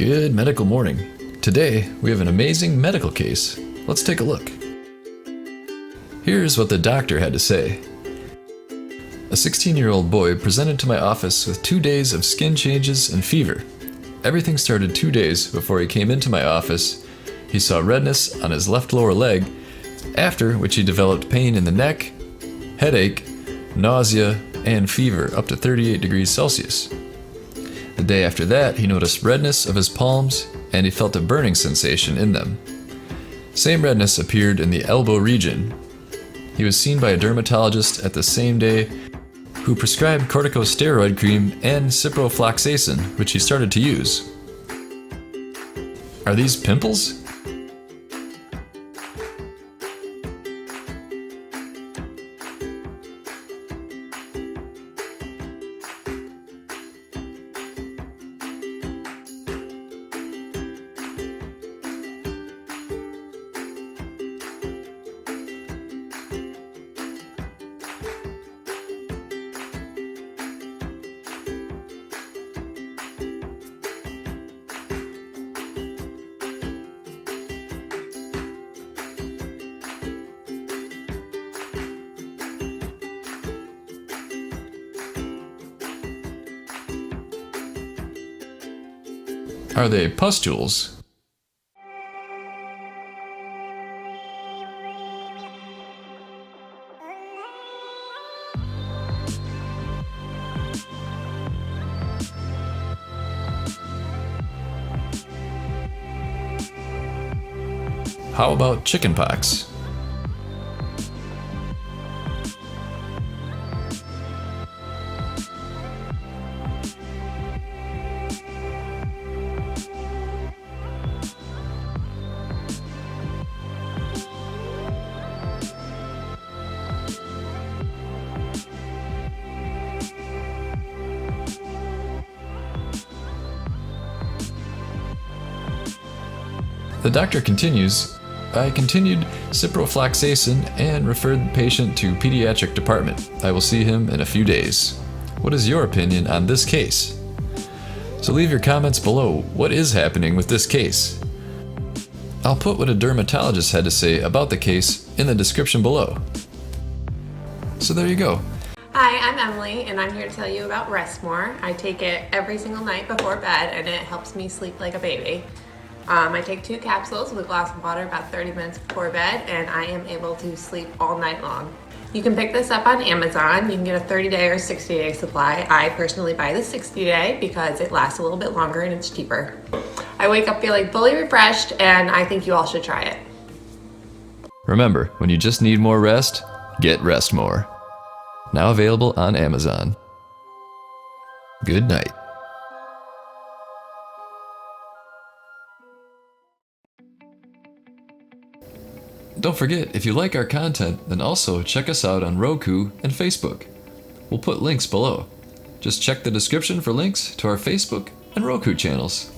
Good medical morning. Today, we have an amazing medical case. Let's take a look. Here's what the doctor had to say. A 16-year-old boy presented to my office with 2 days of skin changes and fever. Everything started 2 days before he came into my office. He saw redness on his left lower leg, after which he developed pain in the neck, headache, nausea, and fever up to 38 degrees Celsius. The day after that, he noticed redness of his palms, and he felt a burning sensation in them. Same redness appeared in the elbow region. He was seen by a dermatologist at the same day who prescribed corticosteroid cream and ciprofloxacin, which he started to use. Are these pimples? Are they pustules? How about chickenpox? The doctor continues, I continued ciprofloxacin and referred the patient to pediatric department. I will see him in a few days. What is your opinion on this case? So leave your comments below. What is happening with this case? I'll put what a dermatologist had to say about the case in the description below. So there you go. Hi, I'm Emily, and I'm here to tell you about Rest More. I take it every single night before bed, and it helps me sleep like a baby. I take 2 capsules with a glass of water about 30 minutes before bed, and I am able to sleep all night long. You can pick this up on Amazon. You can get a 30-day or 60-day supply. I personally buy the 60-day because it lasts a little bit longer and it's cheaper. I wake up feeling fully refreshed, and I think you all should try it. Remember, when you just need more rest, get Rest More. Now available on Amazon. Good night. Don't forget, if you like our content, then also check us out on Roku and Facebook. We'll put links below. Just check the description for links to our Facebook and Roku channels.